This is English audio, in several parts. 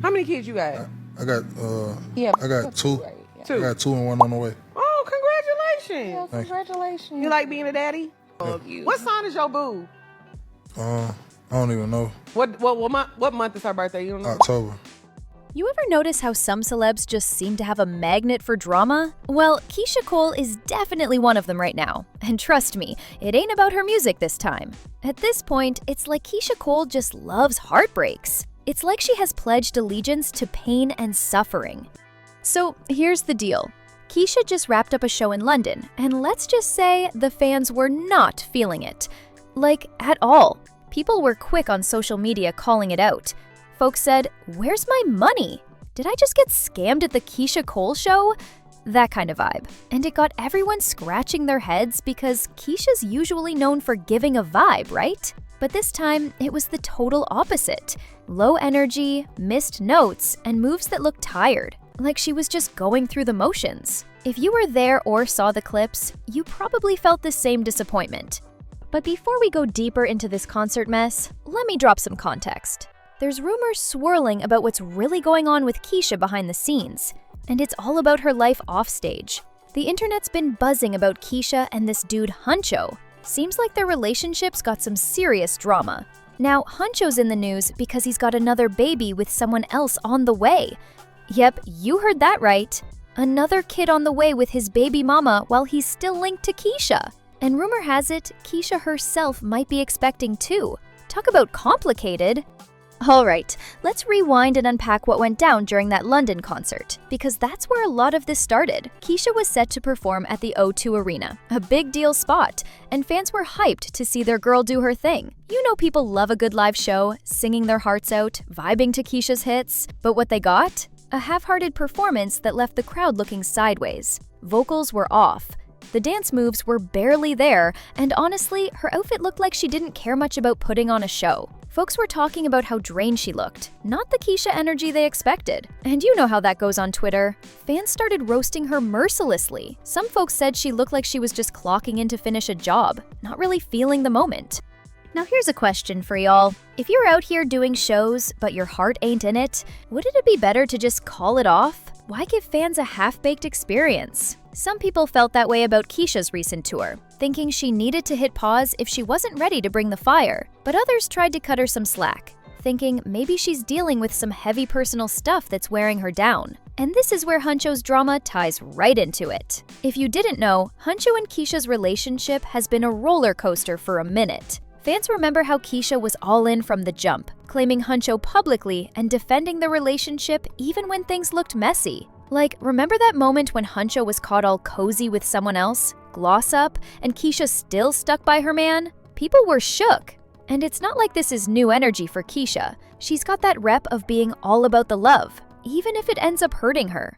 How many kids you got? I got Yeah, I got two. right? Yeah. I got two and one on the way. Oh, congratulations! Congratulations. You like being a daddy? Yeah. What sign is your boo? I don't even know. What month is her birthday? You don't know? October. You ever notice how some celebs just seem to have a magnet for drama? Well, Keyshia Cole is definitely one of them right now. And trust me, it ain't about her music this time. At this point, it's like Keyshia Cole just loves heartbreaks. It's like she has pledged allegiance to pain and suffering. So here's the deal. Keyshia just wrapped up a show in London, and let's just say the fans were not feeling it. Like, at all. People were quick on social media calling it out. Folks said, "Where's my money? Did I just get scammed at the Keyshia Cole show?" That kind of vibe. And it got everyone scratching their heads because Keyshia's usually known for giving a vibe, right? But this time, it was the total opposite. Low energy, missed notes, and moves that looked tired, like she was just going through the motions. If you were there or saw the clips, you probably felt the same disappointment. But before we go deeper into this concert mess, let me drop some context. There's rumors swirling about what's really going on with Keyshia behind the scenes, and it's all about her life offstage. The internet's been buzzing about Keyshia and this dude Hunxho. Seems like their relationship's got some serious drama. Now, Hunxho's in the news because he's got another baby with someone else on the way. Yep, you heard that right. Another kid on the way with his baby mama while he's still linked to Keyshia. And rumor has it, Keyshia herself might be expecting too. Talk about complicated. Alright, let's rewind and unpack what went down during that London concert, because that's where a lot of this started. Keyshia was set to perform at the O2 Arena, a big deal spot, and fans were hyped to see their girl do her thing. You know people love a good live show, singing their hearts out, vibing to Keyshia's hits, but what they got? A half-hearted performance that left the crowd looking sideways. Vocals were off. The dance moves were barely there, and honestly, her outfit looked like she didn't care much about putting on a show. Folks were talking about how drained she looked, not the Keyshia energy they expected. And you know how that goes on Twitter. Fans started roasting her mercilessly. Some folks said she looked like she was just clocking in to finish a job, not really feeling the moment. Now here's a question for y'all. If you're out here doing shows, but your heart ain't in it, wouldn't it be better to just call it off? Why give fans a half-baked experience? Some people felt that way about Keyshia's recent tour, thinking she needed to hit pause if she wasn't ready to bring the fire. But others tried to cut her some slack, thinking maybe she's dealing with some heavy personal stuff that's wearing her down. And this is where Hunxho's drama ties right into it. If you didn't know, Hunxho and Keyshia's relationship has been a roller coaster for a minute. Fans remember how Keyshia was all in from the jump, claiming Hunxho publicly and defending the relationship even when things looked messy. Like, remember that moment when Hunxho was caught all cozy with someone else, gloss up, and Keyshia still stuck by her man? People were shook. And it's not like this is new energy for Keyshia. She's got that rep of being all about the love, even if it ends up hurting her.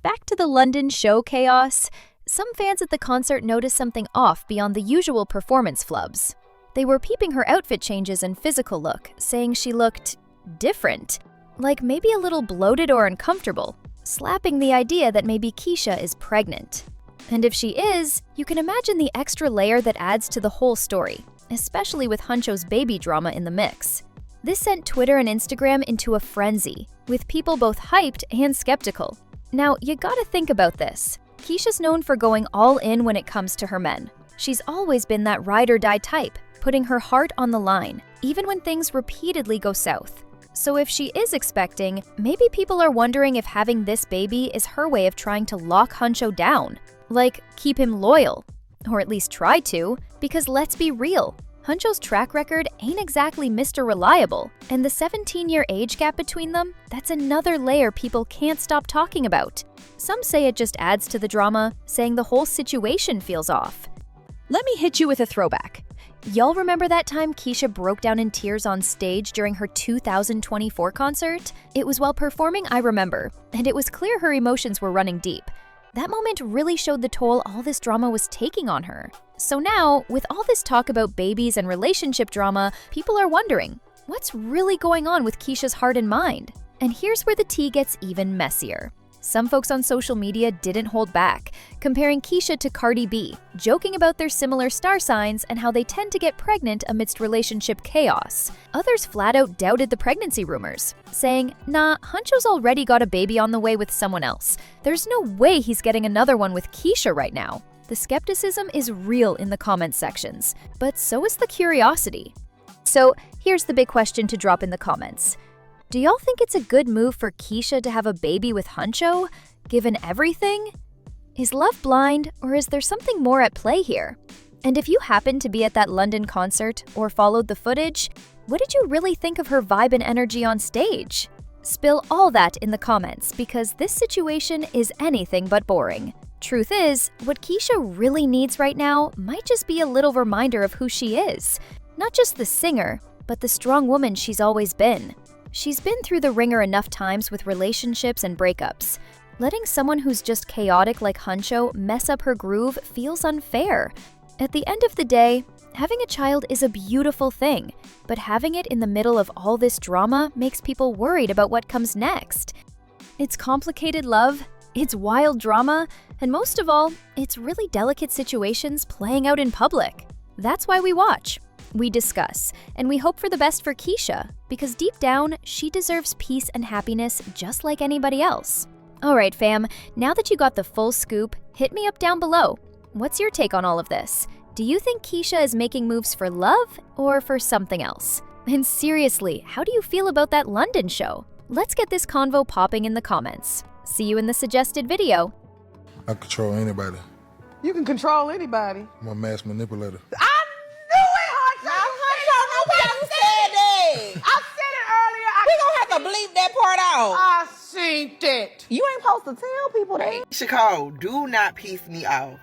Back to the London show chaos, some fans at the concert noticed something off beyond the usual performance flubs. They were peeping her outfit changes and physical look, saying she looked different, like maybe a little bloated or uncomfortable, slapping the idea that maybe Keyshia is pregnant. And if she is, you can imagine the extra layer that adds to the whole story, especially with Hunxho's baby drama in the mix. This sent Twitter and Instagram into a frenzy, with people both hyped and skeptical. Now, you gotta think about this. Keyshia's known for going all in when it comes to her men. She's always been that ride or die type, putting her heart on the line, even when things repeatedly go south. So if she is expecting, maybe people are wondering if having this baby is her way of trying to lock Hunxho down. Like, keep him loyal. Or at least try to, because let's be real, Hunxho's track record ain't exactly Mr. Reliable, and the 17-year age gap between them, that's another layer people can't stop talking about. Some say it just adds to the drama, saying the whole situation feels off. Let me hit you with a throwback. Y'all remember that time Keyshia broke down in tears on stage during her 2024 concert? It was while performing I Remember, and it was clear her emotions were running deep. That moment really showed the toll all this drama was taking on her. So now, with all this talk about babies and relationship drama, people are wondering, what's really going on with Keyshia's heart and mind? And here's where the tea gets even messier. Some folks on social media didn't hold back, comparing Keyshia to Cardi B, joking about their similar star signs and how they tend to get pregnant amidst relationship chaos. Others flat out doubted the pregnancy rumors, saying, "Nah, Hunxho's already got a baby on the way with someone else. There's no way he's getting another one with Keyshia right now." The skepticism is real in the comment sections, but so is the curiosity. So here's the big question to drop in the comments. Do y'all think it's a good move for Keyshia to have a baby with Hunxho, given everything? Is love blind, or is there something more at play here? And if you happened to be at that London concert or followed the footage, what did you really think of her vibe and energy on stage? Spill all that in the comments, because this situation is anything but boring. Truth is, what Keyshia really needs right now might just be a little reminder of who she is. Not just the singer, but the strong woman she's always been. She's been through the ringer enough times with relationships and breakups. Letting someone who's just chaotic like Hunxho mess up her groove feels unfair. At the end of the day, having a child is a beautiful thing, but having it in the middle of all this drama makes people worried about what comes next. It's complicated love, it's wild drama, and most of all, it's really delicate situations playing out in public. That's why we watch. We discuss, and we hope for the best for Keyshia, because deep down, she deserves peace and happiness just like anybody else. Alright fam, now that you got the full scoop, hit me up down below. What's your take on all of this? Do you think Keyshia is making moves for love or for something else? And seriously, how do you feel about that London show? Let's get this convo popping in the comments. See you in the suggested video. I control anybody. You can control anybody. I'm a mass manipulator. I said it earlier. We gonna have to bleep that part out. I seen it. You ain't supposed to tell people that. Keyshia Cole, do not piss me off.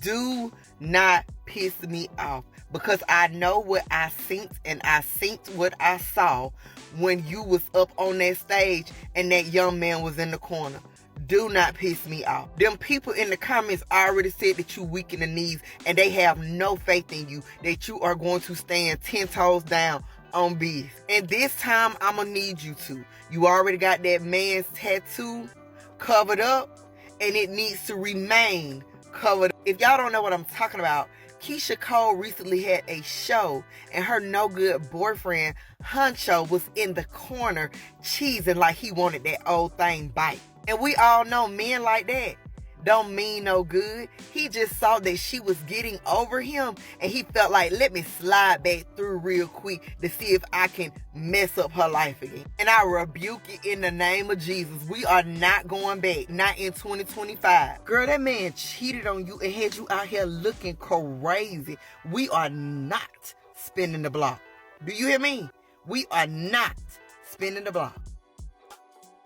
Do not piss me off. Because I know what I synced, and I synced what I saw when you was up on that stage and that young man was in the corner. Do not piss me off. Them people in the comments already said that you weak in the knees and they have no faith in you, that you are going to stand 10 toes down on beef. And this time, I'm going to need you to. You already got that man's tattoo covered up, and it needs to remain covered up. If y'all don't know what I'm talking about, Keyshia Cole recently had a show, and her no-good boyfriend, Hunxho, was in the corner cheesing like he wanted that old thing bite. And we all know men like that don't mean no good. He just saw that she was getting over him, and he felt like, let me slide back through real quick to see if I can mess up her life again. And I rebuke it in the name of Jesus. We are not going back, not in 2025. Girl, that man cheated on you and had you out here looking crazy. We are not spinning the block. Do you hear me? We are not spinning the block.